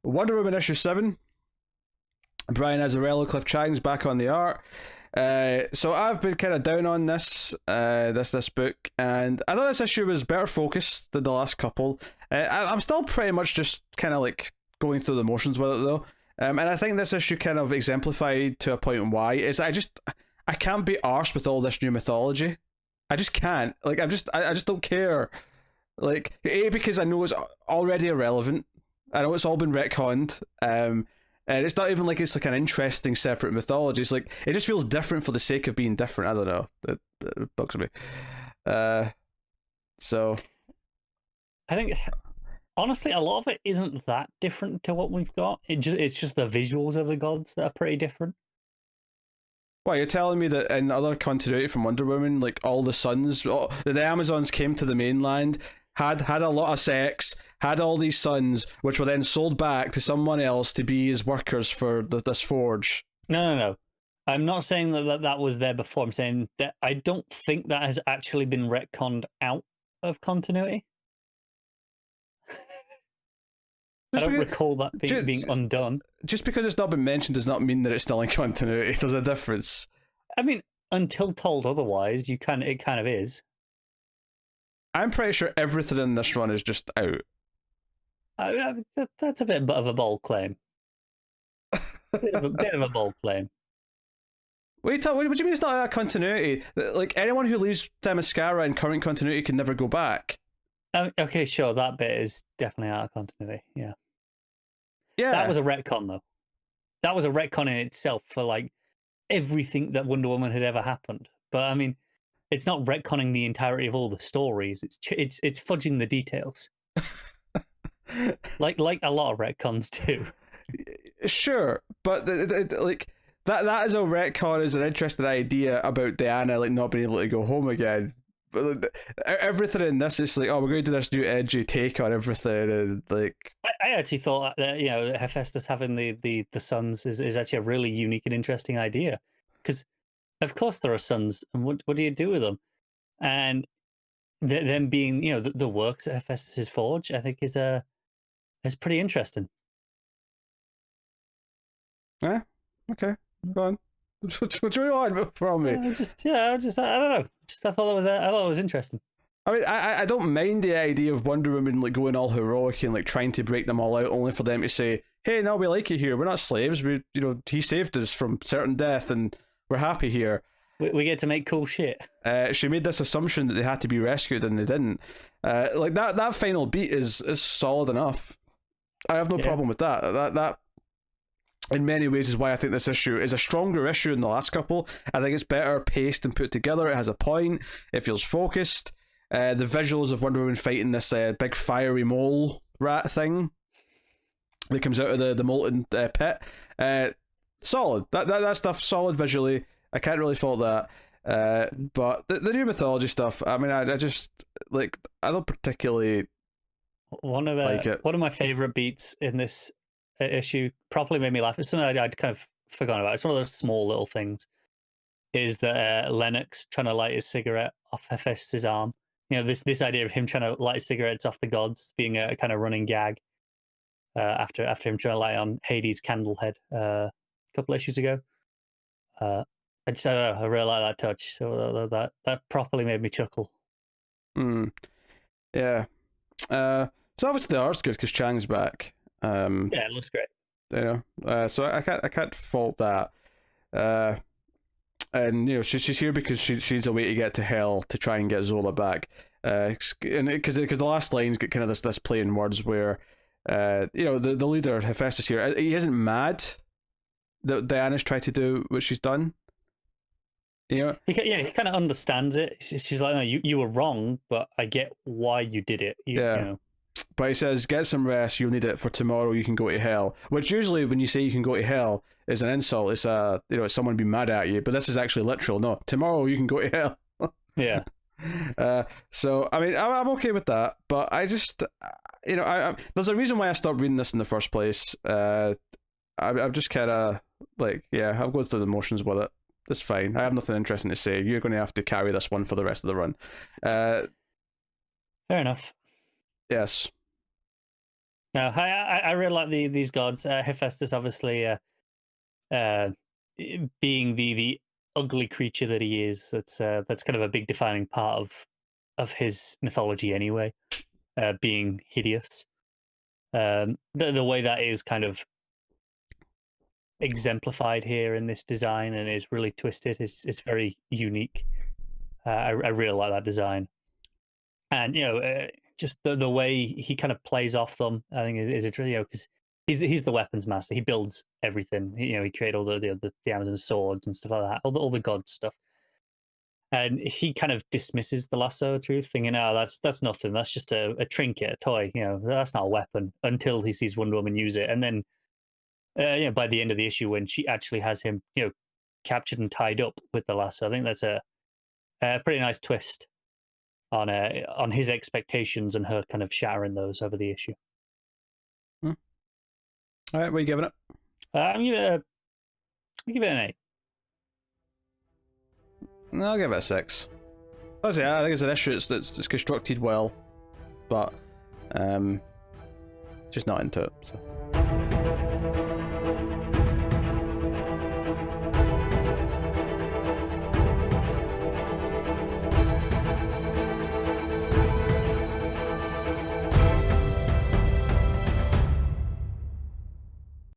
Wonder Woman issue 7. Brian Azzarello, Cliff Chang's back on the art. So I've been kind of down on this book, and I thought this issue was better focused than the last couple. I'm still pretty much just kind of like going through the motions with it though, and I think this issue kind of exemplified to a point why is I can't be arsed with all this new mythology. I just can't. Like I just don't care. Like because I know it's already irrelevant. I know it's all been retconned. And it's not even like it's like an interesting separate mythology. It's like it just feels different for the sake of being different. I don't know. It bugs me. So I think honestly a lot of it isn't that different to what we've got. It's just the visuals of the gods that are pretty different. Well, you're telling me that in other continuity from Wonder Woman, like all the sons, the Amazons came to the mainland, had a lot of sex, had all these sons, which were then sold back to someone else to be his workers for this forge. No. I'm not saying that was there before. I'm saying that I don't think that has actually been retconned out of continuity. I don't recall that being undone. Just because it's not been mentioned does not mean that it's still in continuity. There's a difference. I mean, until told otherwise, it kind of is. I'm pretty sure everything in this run is just out. That's a bit of a bold claim. bit of a bold claim. What do you mean it's not out of continuity? Like, anyone who leaves Themyscira in current continuity can never go back. Okay, sure, that bit is definitely out of continuity, yeah. Yeah. That was a retcon, though. That was a retcon in itself for, like, everything that Wonder Woman had ever happened. But, I mean, it's not retconning the entirety of all the stories. It's fudging the details. like a lot of retcons do. Sure, but like that is a retcon is an interesting idea about Diana like not being able to go home again. But everything in this is like, oh, we're going to do this new edgy take on everything, and like I actually thought that Hephaestus having the sons is actually a really unique and interesting idea, because of course there are sons, and what do you do with them? And them being the works at Hephaestus's forge, I think is pretty interesting. Yeah. Okay. Go on. What do you want from me? I don't know. I thought it was interesting. I mean, I don't mind the idea of Wonder Woman like going all heroic and like trying to break them all out, only for them to say, "Hey, no, we like you here. We're not slaves. He saved us from certain death, and we're happy here. We get to make cool shit." She made this assumption that they had to be rescued, and they didn't. Like that final beat is solid enough. I have no problem with that. That in many ways is why I think this issue is a stronger issue than the last couple. I think it's better paced and put together. It has a point. It feels focused. The visuals of Wonder Woman fighting this big fiery mole rat thing that comes out of the molten pit. Solid. That stuff solid visually. I can't really fault that. But the new mythology stuff, I mean, I just like, I don't particularly like it. One of my favorite beats in this issue probably made me laugh. It's something I'd kind of forgotten about. It's one of those small little things. Is that Lennox trying to light his cigarette off Hephaestus' arm? This idea of him trying to light cigarettes off the gods being a kind of running gag. After him trying to light on Hades' candle head a couple issues ago. I don't know, I really like that touch. So that properly made me chuckle. Yeah. So obviously the art's good because Chang's back. Yeah, it looks great. So I can't fault that. And she's here because she's a way to get to hell to try and get Zola back. And because the last line's got kind of this play in words where, the leader Hephaestus here, he isn't mad that Diana's tried to do what she's done. He kind of understands it. She's like, no, you were wrong, but I get why you did it. But he says, get some rest, you'll need it for tomorrow, you can go to hell. Which usually when you say you can go to hell is an insult. It's it's someone being mad at you, but this is actually literal. No, tomorrow you can go to hell. Yeah. So I mean, I'm okay with that, but I just, there's a reason why I stopped reading this in the first place. I'm just kind of like, I'm going through the motions with it. That's fine. I have nothing interesting to say. You're going to have to carry this one for the rest of the run. Fair enough. Yes. No, I really like these gods. Hephaestus, obviously, uh, being the ugly creature that he is. That's kind of a big defining part of his mythology, anyway. Being hideous. The way that is kind of exemplified here in this design and is really twisted. It's very unique. I really like that design, and just the way he kind of plays off them. I think is it because he's the weapons master. He builds everything. He created all the Amazon swords and stuff like that. All the god stuff. And he kind of dismisses the lasso of truth, thinking, "Oh, that's nothing. That's just a trinket, a toy. That's not a weapon." Until he sees Wonder Woman use it, and then by the end of the issue, when she actually has him, captured and tied up with the lasso, I think that's a pretty nice twist on his expectations and her kind of shattering those over the issue. All right, what are you giving it? I'm give it an 8. No, I'll give it a 6. Honestly, I think it's an issue that's constructed well, but just not into it. So.